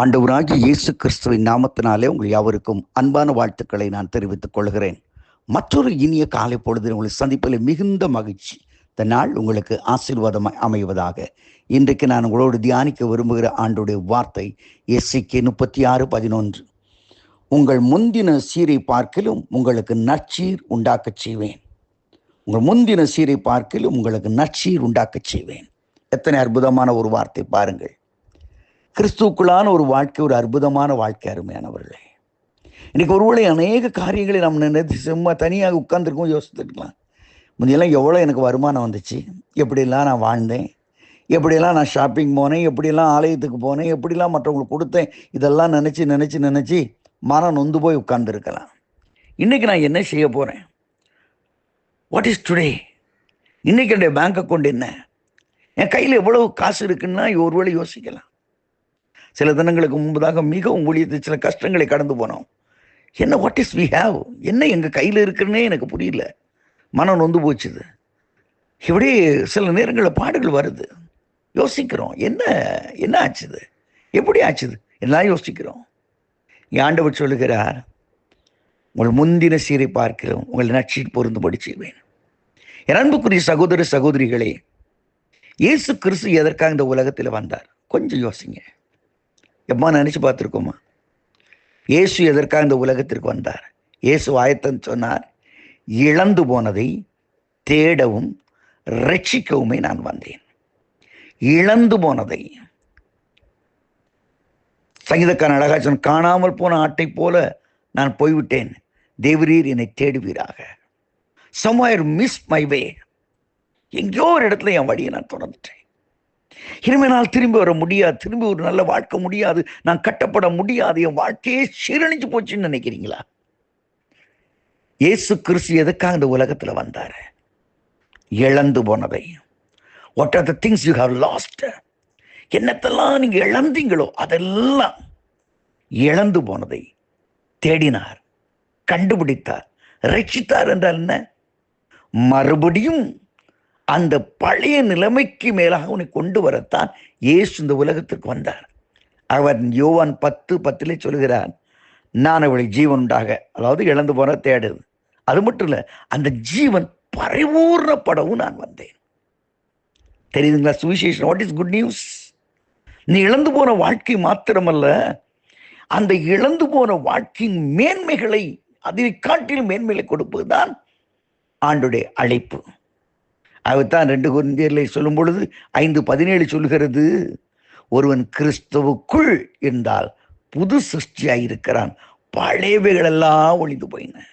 ஆண்டவராகிய இயேசு கிறிஸ்துவின் நாமத்தினாலே உங்கள் யாவருக்கும் அன்பான வாழ்த்துக்களை நான் தெரிவித்துக் கொள்கிறேன். மற்றொரு இனிய காலை பொழுது உங்களை சந்திப்பதில் மிகுந்த மகிழ்ச்சி. இந்த நாள் உங்களுக்கு ஆசீர்வாதமாய் அமைவதாக. இன்றைக்கு நான் உங்களோடு தியானிக்க விரும்புகிற ஆண்டுடைய வார்த்தை எசேக்கியேல் 36:11. உங்கள் முந்தின சீரை பார்க்கிலும் உங்களுக்கு நற்சீர் உண்டாக்கச் செய்வேன். உங்கள் முந்தின சீரை பார்க்கிலும் உங்களுக்கு நற்சீர் உண்டாக்கச் செய்வேன். எத்தனை அற்புதமான ஒரு வார்த்தை பாருங்கள். கிறிஸ்துக்குள்ளான ஒரு வாழ்க்கை, ஒரு அற்புதமான வாழ்க்கை அருமையானவர்களே. இன்னைக்கு ஒருவேளை அநேக காரியங்களை நம்ம நினைத்து சும்மா தனியாக உட்கார்ந்துருக்கோம், யோசித்துருக்கலாம். முந்தையெல்லாம் எவ்வளோ எனக்கு வருமானம் வந்துச்சு, எப்படியெல்லாம் நான் வாழ்ந்தேன், எப்படியெல்லாம் நான் ஷாப்பிங் போனேன், எப்படியெல்லாம் ஆலயத்துக்கு போனேன், எப்படிலாம் மற்றவங்களுக்கு கொடுத்தேன், இதெல்லாம் நினச்சி மனம் நொந்து போய் உட்கார்ந்துருக்கலாம். இன்றைக்கி நான் என்ன செய்ய போகிறேன்? What is today? இன்றைக்கி என்னுடைய பேங்க் அக்கௌண்ட் என்ன? என் கையில் எவ்வளவு காசு இருக்குன்னா ஒருவேளை யோசிக்கலாம். சில தினங்களுக்கு முன்பதாக மிகவும் ஊழியத்து சில கஷ்டங்களை கடந்து போனோம். என்ன வாட் இஸ் வி ஹேவ், என்ன எங்கள் கையில் இருக்குன்னே எனக்கு புரியல. மனம் நொந்து போச்சுது. இப்படி சில நேரங்களில் பாடுகள் வருது. யோசிக்கிறோம், என்ன ஆச்சுது, எப்படி ஆச்சுது எல்லாம் யோசிக்கிறோம். ஆண்டவர் சொல்லுகிறார், உங்கள் முந்தின சீரை பார்க்கிறோம் உங்கள் நற்சீர் பொருந்தும்படி செய்வேன். என் அன்புக்குரிய சகோதர சகோதரிகளே, இயேசு கிறிஸ்து எதற்காக இந்த உலகத்தில் வந்தார்? கொஞ்சம் யோசிங்க. எப்போ நினச்சி பார்த்துருக்கோமா? இயேசு எதற்காக இந்த உலகத்திற்கு வந்தார்? இயேசு ஆயத்தன் சொன்னார், இழந்து போனதை தேடவும் ரட்சிக்கவுமே நான் வந்தேன். இழந்து போனதை, சங்கீதக்காரன் அழகா சொன்ன, காணாமல் போன ஆட்டை போல நான் போய்விட்டேன், தேவரீர் என்னை தேடுவீராக. somewhere miss my way, எங்கேயோ ஒரு இடத்துல என் வழியை நான் தொடர்ந்துட்டேன். இனிமேல் திரும்பி வர முடியாது, திரும்பி ஒரு நல்ல வாழ்க்கை முடியாது, நான் கட்டப்பட முடியாது, என் வாழ்க்கையே சீரழிஞ்சு போச்சுன்னு நினைக்கிறீங்களா? இயேசு கிறிஸ்து எதுக்காக இந்த உலகத்துல வந்தாரு? இழந்து போனதை, what are the things you have lost, என்னத்தெல்லாம் நீங்க இழந்தீங்களோ அதெல்லாம் இழந்து போனதை தேடினார், கண்டுபிடித்தார், ரட்சித்தார். என்றால் என்ன? மறுபடியும் அந்த பழைய நிலைமைக்கு மேலாக அவனை கொண்டு வரத்தான் இயேசு இந்த உலகத்திற்கு வந்தார். அவர் யோவான் 10:10 சொல்கிறார், நான் அவளை ஜீவன் உண்டாக, அதாவது இழந்து போன தேடுது. அது மட்டும் இல்லை, அந்த ஜீவன் பரிபூர்ணப்படவும் நான் வந்தேன். தெரியுதுங்களா சுவிசேஷம்? What is good news? நீ இழந்து போன வாழ்க்கை மாத்திரமல்ல, அந்த இழந்து போன வாழ்க்கையின் மேன்மைகளை, அதை காட்டிலும் மேன்மைகளை கொடுப்பதுதான் ஆண்டுடைய அழைப்பு. அதுதான் 2 கொரிந்தியரில் சொல்லும் பொழுது 5:17 சொல்கிறது, ஒருவன் கிறிஸ்துவுக்குள் இருந்தால் புது சிருஷ்டியாயிருக்கிறான், பழையவைகளெல்லாம் ஒழிந்து போயின.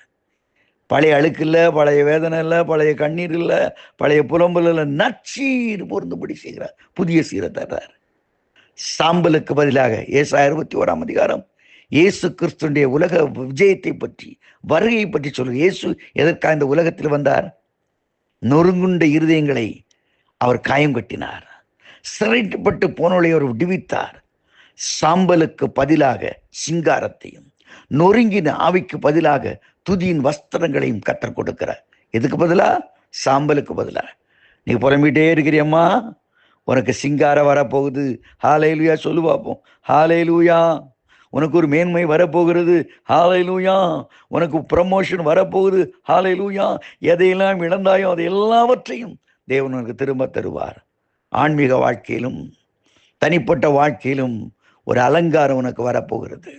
பழைய அழுக்கு இல்லை, பழைய வேதனை இல்லை, பழைய கண்ணீர் இல்லை, பழைய புலம்பல் இல்லை, நற்சீர் பொருந்தும்படி செய்கிறார், புதிய சீரை தர்றார். சாம்பலுக்கு பதிலாக ஏசாயா 61 இயேசு கிறிஸ்துடைய உலக விஜயத்தை பற்றி, வருகையை பற்றி சொல்லுங்க. இயேசு எதற்காக இந்த உலகத்தில் வந்தார்? நொறுங்குண்ட இருதயங்களை அவர் காயம் கட்டினார், சிறைப்பட்டு போனவளை அவர் விடுவித்தார். சாம்பலுக்கு பதிலாக சிங்காரத்தையும், நொறுங்கின ஆவிக்கு பதிலாக துதியின் வஸ்திரங்களையும் கற்றுக் கொடுக்கிறார். எதுக்கு பதிலா? சாம்பலுக்கு பதிலா. நீ புலம்பிட்டே இருக்கிறியம்மா, உனக்கு சிங்காரம் வரப்போகுது. ஹல்லேலூயா சொல்லு பார்ப்போம். ஹல்லேலூயா. உனக்கு ஒரு மேன்மை வரப்போகிறது. ஹல்லேலூயா. உனக்கு ப்ரமோஷன் வரப்போகுது. ஹல்லேலூயா. எதையெல்லாம் இழந்தாயோ அதை எல்லாவற்றையும் தேவன் உனக்கு திரும்ப தருவார். ஆன்மீக வாழ்க்கையிலும் தனிப்பட்ட வாழ்க்கையிலும் ஒரு அலங்காரம் உனக்கு வரப்போகிறது.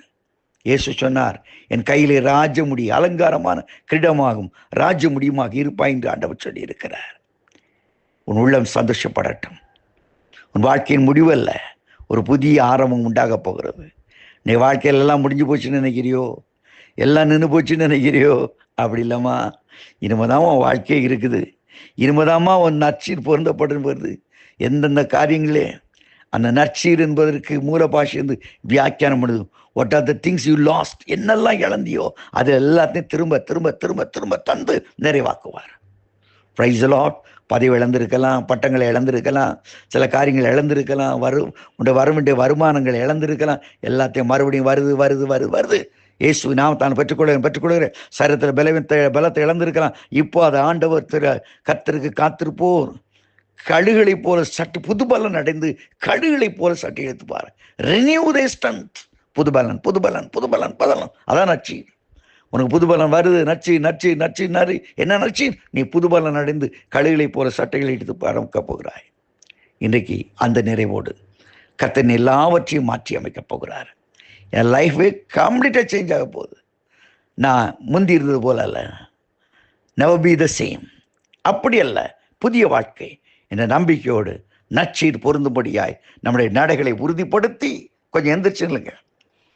இயேசு சொன்னார், என் கையிலே ராஜமுடி, அலங்காரமான கிரீடமாகும் ராஜமுடியுமாக இருப்பாய் என்று ஆண்டவர் சொல்லி இருக்கிறார். உன் உள்ளம் சந்தோஷப்படட்டும். உன் வாழ்க்கையின் முடிவல்ல, ஒரு புதிய ஆரம்பம் உண்டாக போகிறது. நீ வாழ்க்கையில் எல்லாம் முடிஞ்சு போச்சுன்னு நினைக்கிறியோ, எல்லாம் நின்று போச்சுன்னு நினைக்கிறியோ? அப்படி இல்லைம்மா, இனிமேதான் உன் வாழ்க்கையே இருக்குது. இனிமேதாம்மா உன் நற்சீர் பொருந்தப்படுவது. எந்தெந்த காரியங்களே அந்த நற்சீர் என்பதற்கு மூல பாஷை வந்து வியாக்கியானம் பண்ணுது. What are the things you last, என்னெல்லாம் இழந்தியோ அது எல்லாத்தையும் திரும்ப திரும்ப திரும்ப திரும்ப தந்து நிறைவாக்குவார். Praise the Lord. பதவி இழந்திருக்கலாம், பட்டங்களை இழந்திருக்கலாம், சில காரியங்கள் இழந்திருக்கலாம், வரவேண்டிய வருமானங்களை இழந்திருக்கலாம். எல்லாத்தையும் மறுபடியும் வருது வருது வருது வருது. இயேசு நாம் தான் பெற்றுக்கொள்கிறேன். சரீரத்தில் பலத்தை இழந்திருக்கலாம். இப்போ அதை ஆண்டவர் கர்த்தருக்கு காத்திருப்போர் கழுகளை போல சட்டு புது பலன் அடைந்து கழுகளை போல சட்டை எடுத்துப்பார். renew their strength. புதுபலன் புதுபலன் புதுபலன் பதலம். அதான் நற்செய்தி. உனக்கு புதுபலன் வருது. நச்சு என்ன நச்சு? நீ புதுபலன் அடைந்து கழுகளை போல சட்டைகளை எடுத்து பறக்க போகிறாய். இன்றைக்கு அந்த நிறைவோடு கர்த்தர் எல்லாவற்றையும் மாற்றி அமைக்கப் போகிறார். என் லைஃபே கம்ப்ளீட்டாக சேஞ்ச் ஆக போகுது. நான் முந்தி இருந்தது போல அல்ல. Never be the same. அப்படி அல்ல, புதிய வாழ்க்கை என்ற நம்பிக்கையோடு நற்செய்தி பொருந்தும்படியாய் நம்முடைய நடைகளை உறுதிப்படுத்தி கொஞ்சம் எந்திரிச்சுங்க.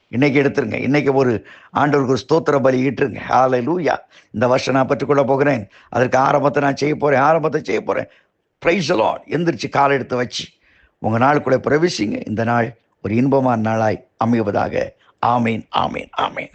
இன்னைக்கு எடுத்துருங்க. இன்னைக்கு ஒரு ஆண்டவருக்கு ஒரு ஸ்தோத்திர பலி ஈட்டுருங்க. ஹல்லேலூயா. இந்த வருஷம் நான் பெற்றுக்கொள்ள போகிறேன், அதற்கு ஆரம்பத்தை நான் செய்ய போகிறேன். Praise the Lord. எந்திரிச்சு காலை எடுத்து வச்சு உங்கள் நாளுக்குள்ளே பிரவேசிங்க. இந்த நாள் ஒரு இன்பமான நாளாய் அமைவதாக. ஆமேன், ஆமேன், ஆமேன்.